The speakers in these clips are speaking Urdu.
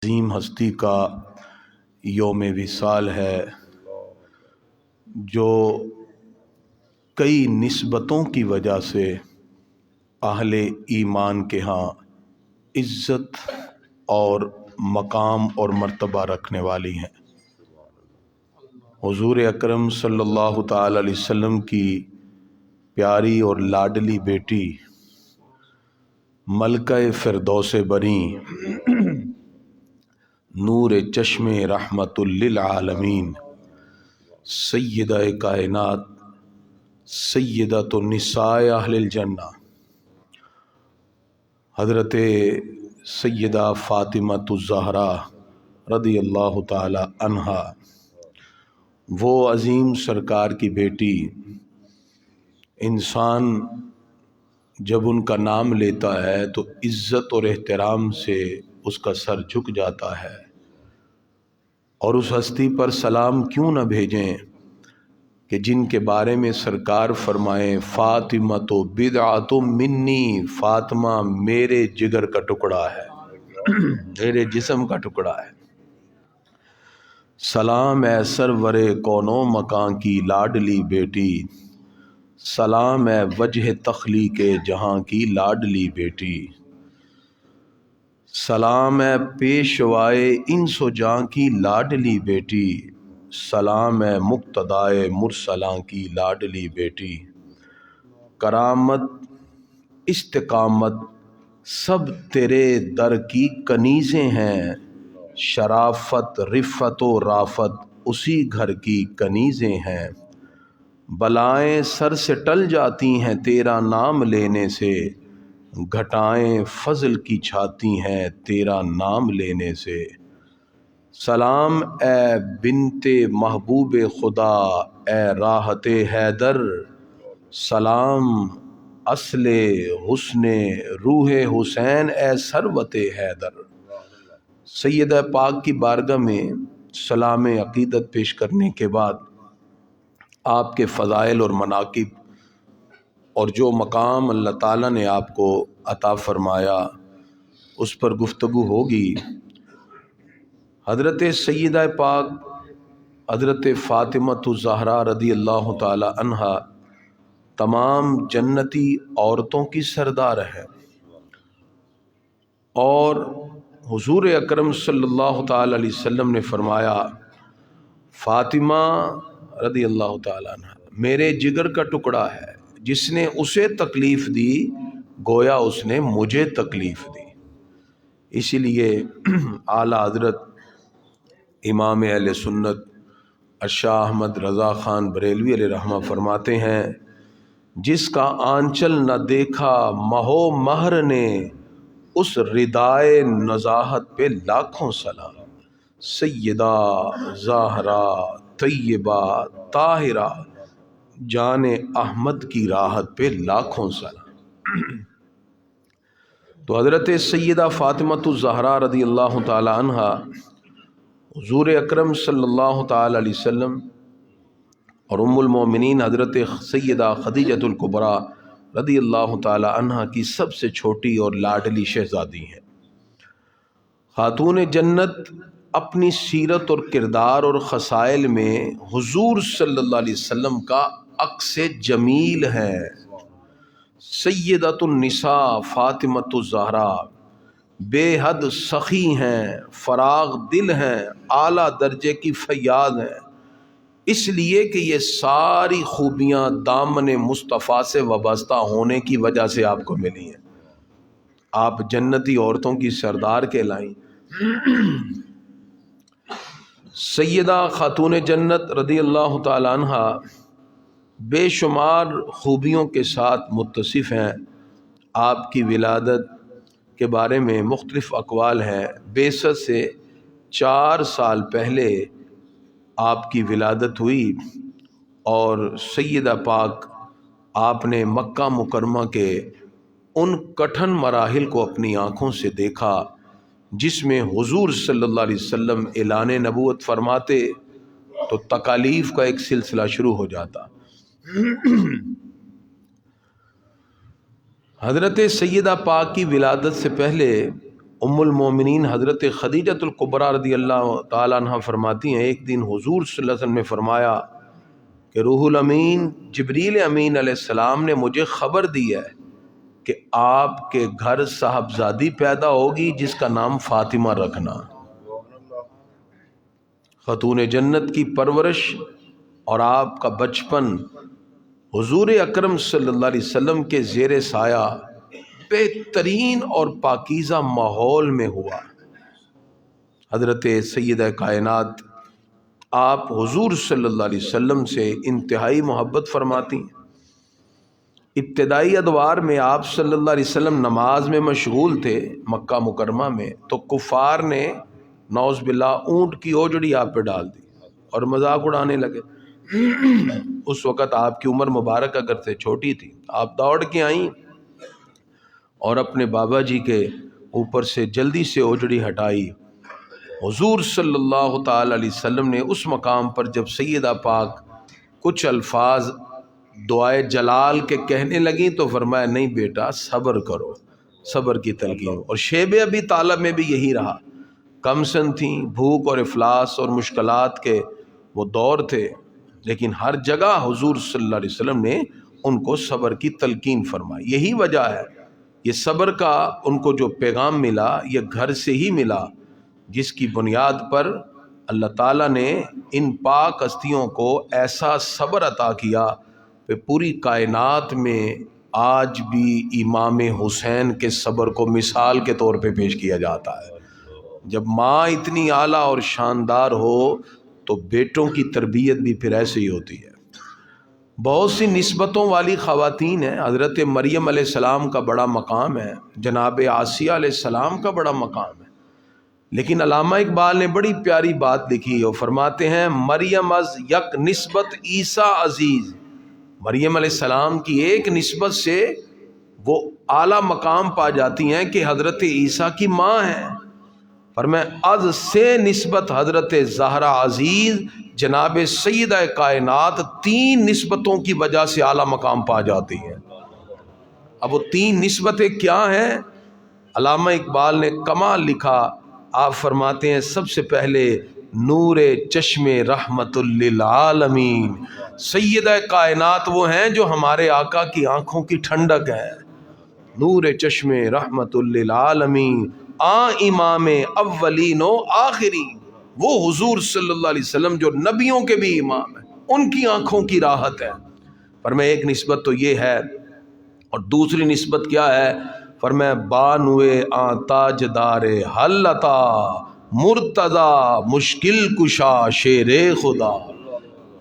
عظیم ہستی کا یوم وصال ہے جو کئی نسبتوں کی وجہ سے اہل ایمان کے ہاں عزت اور مقام اور مرتبہ رکھنے والی ہیں۔ حضور اکرم صلی اللہ تعالی علیہ وسلم کی پیاری اور لاڈلی بیٹی ملکہ فردوس بری نور چشم رحمت للعالمین سیدہ کائنات سیدۃ النساء اہل الجنہ حضرت سیدہ فاطمۃ الزہرا رضی اللہ تعالی عنہا، وہ عظیم سرکار کی بیٹی، انسان جب ان کا نام لیتا ہے تو عزت اور احترام سے اس کا سر جھک جاتا ہے، اور اس ہستی پر سلام کیوں نہ بھیجیں کہ جن کے بارے میں سرکار فرمائیں فاطمۃ بضعۃ منی، فاطمہ میرے جگر کا ٹکڑا ہے، میرے جسم کا ٹکڑا ہے۔ سلام اے سرور کون و مکان کی لاڈلی بیٹی، سلام اے وجہ تخلیق جہاں کی لاڈلی بیٹی، سلام اے پیشوائے انس و جاں کی لاڈلی بیٹی، سلام اے مقتدائے مرسلاں کی لاڈلی بیٹی۔ کرامت استقامت سب تیرے در کی کنیزیں ہیں، شرافت رفت و رافت اسی گھر کی کنیزیں ہیں، بلائیں سر سے ٹل جاتی ہیں تیرا نام لینے سے، گھٹائیں فضل کی چھاتی ہیں تیرا نام لینے سے۔ سلام اے بنت محبوب خدا اے راحت حیدر، سلام اصل حسن روح حسین اے ثروت حیدر۔ سیدہ پاک کی بارگاہ میں سلام عقیدت پیش کرنے کے بعد آپ کے فضائل اور مناقب اور جو مقام اللہ تعالیٰ نے آپ کو عطا فرمایا اس پر گفتگو ہوگی۔ حضرت سیدہ پاک حضرت فاطمۃ الزہرا رضی اللہ تعالی عنہا تمام جنتی عورتوں کی سردار ہے، اور حضور اکرم صلی اللہ تعالی علیہ وسلم نے فرمایا فاطمہ رضی اللہ تعالی عنہ میرے جگر کا ٹکڑا ہے، جس نے اسے تکلیف دی گویا اس نے مجھے تکلیف دی۔ اسی لیے اعلیٰ حضرت امام اہل سنت شاہ احمد رضا خان بریلوی علیہ رحمہ فرماتے ہیں، جس کا آنچل نہ دیکھا مہو مہر نے، اس ردائے نزاہت پہ لاکھوں سلام، سیدہ زہرا طیبہ طاہرہ جان احمد کی راحت پہ لاکھوں سلام۔ تو حضرت سیدہ فاطمۃ الزہرا رضی اللہ تعالی عنہا حضور اکرم صلی اللہ تعالی علیہ وسلم اور ام المومنین حضرت سیدہ خدیجۃ الکبریٰ رضی اللہ تعالی عنہا کی سب سے چھوٹی اور لاڈلی شہزادی ہیں۔ خاتون جنت اپنی سیرت اور کردار اور خصائل میں حضور صلی اللہ علیہ وسلم کا عکس جمیل ہے۔ سیدۃ النساء فاطمۃ الزہرا بے حد سخی ہیں، فراغ دل ہیں، اعلیٰ درجے کی فیاض ہیں، اس لیے کہ یہ ساری خوبیاں دامن مصطفیٰ سے وابستہ ہونے کی وجہ سے آپ کو ملی ہیں۔ آپ جنتی عورتوں کی سردار کہلائیں۔ سیدہ خاتون جنت رضی اللہ تعالی عنہا بے شمار خوبیوں کے ساتھ متصف ہیں۔ آپ کی ولادت کے بارے میں مختلف اقوال ہیں۔ بعثت سے 4 سال پہلے آپ کی ولادت ہوئی، اور سیدہ پاک آپ نے مکہ مکرمہ کے ان کٹھن مراحل کو اپنی آنکھوں سے دیکھا جس میں حضور صلی اللہ علیہ وسلم اعلان نبوت فرماتے تو تکالیف کا ایک سلسلہ شروع ہو جاتا۔ حضرت سیدہ پاک کی ولادت سے پہلے ام المومنین حضرت خدیجۃ الکبریٰ رضی اللہ تعالیٰ عنہ فرماتی ہیں ایک دن حضور صلی اللہ علیہ وسلم نے فرمایا کہ روح الامین جبریل امین علیہ السلام نے مجھے خبر دی ہے کہ آپ کے گھر صاحبزادی پیدا ہوگی جس کا نام فاطمہ رکھنا۔ خاتون جنت کی پرورش اور آپ کا بچپن حضور اکرم صلی اللہ علیہ وسلم کے زیر سایہ بہترین اور پاکیزہ ماحول میں ہوا۔ حضرت سیدہ کائنات آپ حضور صلی اللہ علیہ وسلم سے انتہائی محبت فرماتی ہیں۔ ابتدائی ادوار میں آپ صلی اللہ علیہ وسلم نماز میں مشغول تھے مکہ مکرمہ میں، تو کفار نے نعوذ باللہ اونٹ کی اوجڑی آپ پہ ڈال دی اور مذاق اڑانے لگے۔ اس وقت آپ کی عمر مبارک اگر سے چھوٹی تھی، آپ دوڑ کے آئیں اور اپنے بابا جی کے اوپر سے جلدی سے اوجڑی ہٹائی۔ حضور صلی اللہ تعالی علیہ وسلم نے اس مقام پر جب سیدہ پاک کچھ الفاظ دعائے جلال کے کہنے لگیں تو فرمایا نہیں بیٹا صبر کرو، صبر کی تلقین۔ اور شیب ابی طالب میں بھی یہی رہا، کم سن تھیں، بھوک اور افلاس اور مشکلات کے وہ دور تھے، لیکن ہر جگہ حضور صلی اللہ علیہ وسلم نے ان کو صبر کی تلقین فرمائی۔ یہی وجہ ہے یہ صبر کا ان کو جو پیغام ملا یہ گھر سے ہی ملا، جس کی بنیاد پر اللہ تعالیٰ نے ان پاک ہستیوں کو ایسا صبر عطا کیا کہ پوری کائنات میں آج بھی امام حسین کے صبر کو مثال کے طور پہ پیش کیا جاتا ہے۔ جب ماں اتنی اعلیٰ اور شاندار ہو تو بیٹوں کی تربیت بھی پھر ایسے ہی ہوتی ہے۔ بہت سی نسبتوں والی خواتین ہیں، حضرت مریم علیہ السلام کا بڑا مقام ہے، جناب آسیہ علیہ السلام کا بڑا مقام ہے، لیکن علامہ اقبال نے بڑی پیاری بات لکھی اور فرماتے ہیں مریم از یک نسبت عیسیٰ عزیز، مریم علیہ السلام کی ایک نسبت سے وہ اعلیٰ مقام پا جاتی ہیں کہ حضرت عیسیٰ کی ماں ہیں۔ فرمایا از سے نسبت حضرت زہرا عزیز، جناب سیدہ کائنات تین نسبتوں کی وجہ سے اعلیٰ مقام پا جاتی ہے۔ اب وہ تین نسبتیں کیا ہیں؟ علامہ اقبال نے کمال لکھا، آپ فرماتے ہیں سب سے پہلے نور چشم رحمت للعالمین، سیدہ کائنات وہ ہیں جو ہمارے آقا کی آنکھوں کی ٹھنڈک ہے۔ نور چشم رحمت للعالمین امام اولین و آخرین، وہ حضور صلی اللہ علیہ وسلم جو نبیوں کے بھی امام ہیں، ان کی آنکھوں کی راحت ہے۔ فرمایا ایک نسبت تو یہ ہے، اور دوسری نسبت کیا ہے؟ فرمایا بانوے تاجدار حلتا مرتضی مشکل کشا شیر خدا۔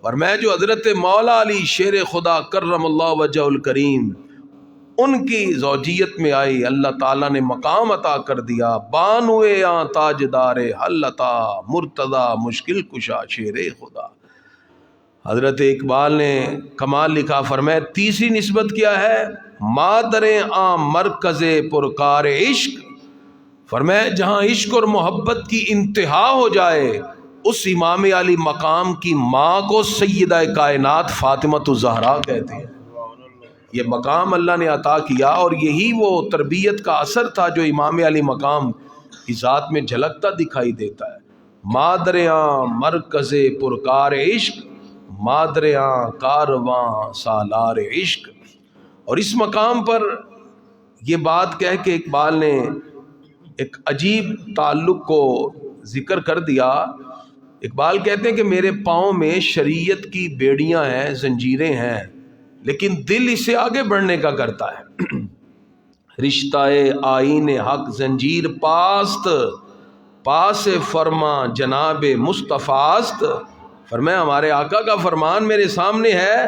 فرمایا جو حضرت مولا علی شیر خدا کرم اللہ وجہ الکریم ان کی زوجیت میں آئی، اللہ تعالیٰ نے مقام عطا کر دیا، بانوے تاجدار حلتا مرتضی مشکل کشا شیر خدا۔ حضرت اقبال نے کمال لکھا، فرمایا تیسری نسبت کیا ہے؟ مادر مرکز پرکار عشق، فرمایا جہاں عشق اور محبت کی انتہا ہو جائے اس امام علی مقام کی ماں کو سیدہ کائنات فاطمہ الزہرا کہتے ہیں۔ یہ مقام اللہ نے عطا کیا، اور یہی وہ تربیت کا اثر تھا جو امام علی مقام کی ذات میں جھلکتا دکھائی دیتا ہے۔ مادریاں مرکز پرکار عشق، مادریاں کارواں سالار عشق۔ اور اس مقام پر یہ بات کہہ کے اقبال نے ایک عجیب تعلق کو ذکر کر دیا۔ اقبال کہتے ہیں کہ میرے پاؤں میں شریعت کی بیڑیاں ہیں، زنجیریں ہیں، لیکن دل اسے آگے بڑھنے کا کرتا ہے۔ رشتہ آئین حق زنجیر پاست، پاس فرما جناب مصطفیٰست۔ فرمایا ہمارے آقا کا فرمان میرے سامنے ہے،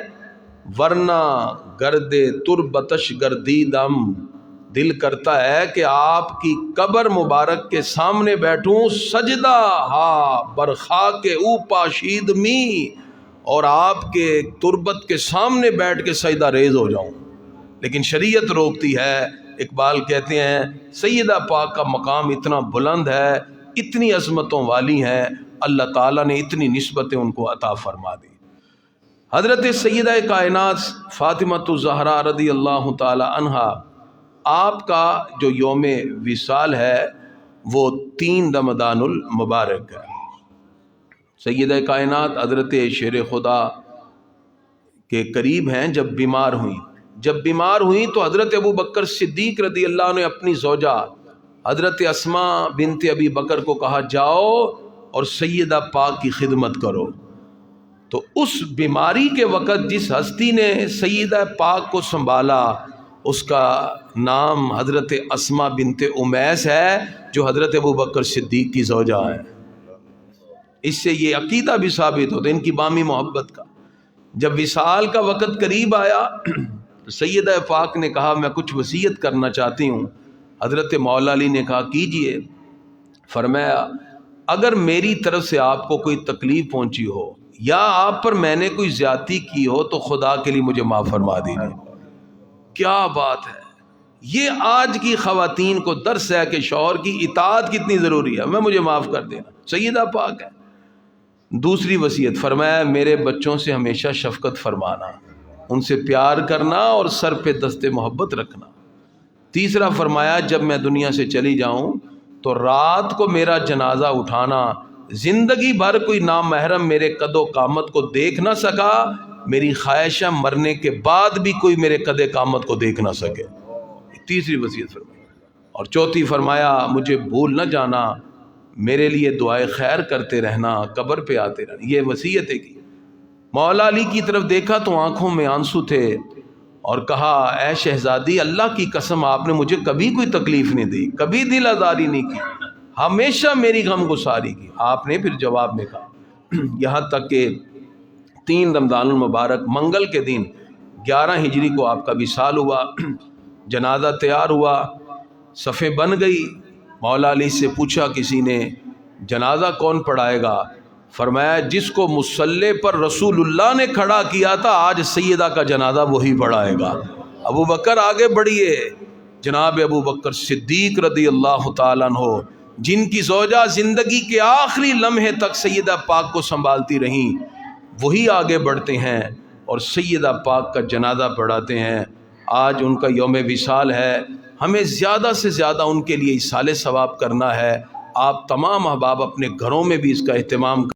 ورنہ گرد تربتش گردیدم، دل کرتا ہے کہ آپ کی قبر مبارک کے سامنے بیٹھوں، سجدہ ہا برخا کے او پاشید می، اور آپ کے تربت کے سامنے بیٹھ کے سجدہ ریز ہو جاؤں، لیکن شریعت روکتی ہے۔ اقبال کہتے ہیں سیدہ پاک کا مقام اتنا بلند ہے، اتنی عظمتوں والی ہیں، اللہ تعالیٰ نے اتنی نسبتیں ان کو عطا فرما دی۔ حضرت سیدہ کائنات فاطمہ الزہرا رضی اللہ تعالی عنہا، آپ کا جو یوم وصال ہے وہ 3 رمضان المبارک ہے۔ سیدہ کائنات حضرت شیر خدا کے قریب ہیں جب بیمار ہوئیں تو حضرت ابو بکر صدیق رضی اللہ عنہ نے اپنی زوجہ حضرت اسماء بنت ابی بکر کو کہا جاؤ اور سیدہ پاک کی خدمت کرو۔ تو اس بیماری کے وقت جس ہستی نے سیدہ پاک کو سنبھالا اس کا نام حضرت اسماء بنت امیس ہے جو حضرت ابو بکر صدیق کی زوجہ ہے۔ اس سے یہ عقیدہ بھی ثابت ہوتا ہے ان کی بامی محبت کا۔ جب وصال کا وقت قریب آیا سیدہ پاک نے کہا میں کچھ وصیت کرنا چاہتی ہوں۔ حضرت مولا علی نے کہا کیجئے۔ فرمایا اگر میری طرف سے آپ کو کوئی تکلیف پہنچی ہو یا آپ پر میں نے کوئی زیادتی کی ہو تو خدا کے لیے مجھے معاف فرما دیجیے۔ کیا بات ہے! یہ آج کی خواتین کو درس ہے کہ شوہر کی اطاعت کتنی ضروری ہے۔ مجھے معاف کر دینا، سیدہ پاک ہے۔ دوسری وصیت فرمایا میرے بچوں سے ہمیشہ شفقت فرمانا، ان سے پیار کرنا اور سر پہ دست محبت رکھنا۔ تیسرا فرمایا جب میں دنیا سے چلی جاؤں تو رات کو میرا جنازہ اٹھانا، زندگی بھر کوئی نامحرم میرے قد و قامت کو دیکھ نہ سکا، میری خواہش ہے مرنے کے بعد بھی کوئی میرے قد قامت کو دیکھ نہ سکے۔ تیسری وصیت فرمایا۔ اور چوتھی فرمایا مجھے بھول نہ جانا، میرے لیے دعائے خیر کرتے رہنا، قبر پہ آتے رہنا۔ یہ وصیت ہے کی۔ مولا علی کی طرف دیکھا تو آنکھوں میں آنسو تھے اور کہا اے شہزادی اللہ کی قسم آپ نے مجھے کبھی کوئی تکلیف نہیں دی، کبھی دل آزاری نہیں کی، ہمیشہ میری غم گساری کی۔ آپ نے پھر جواب میں کہا یہاں تک کہ 3 رمضان المبارک منگل کے دن 11 ہجری کو آپ کا وصال ہوا، جنازہ تیار ہوا، صفیں بن گئی۔ مولا علی سے پوچھا کسی نے جنازہ کون پڑھائے گا؟ فرمایا جس کو مصلی پر رسول اللہ نے کھڑا کیا تھا آج سیدہ کا جنازہ وہی پڑھائے گا۔ ابو بکر آگے بڑھیے، جناب ابو بکر صدیق رضی اللہ تعالیٰ عنہ جن کی زوجہ زندگی کے آخری لمحے تک سیدہ پاک کو سنبھالتی رہیں، وہی آگے بڑھتے ہیں اور سیدہ پاک کا جنازہ پڑھاتے ہیں۔ آج ان کا یوم وصال ہے، ہمیں زیادہ سے زیادہ ان کے لیے ایصال ثواب کرنا ہے۔ آپ تمام احباب اپنے گھروں میں بھی اس کا اہتمام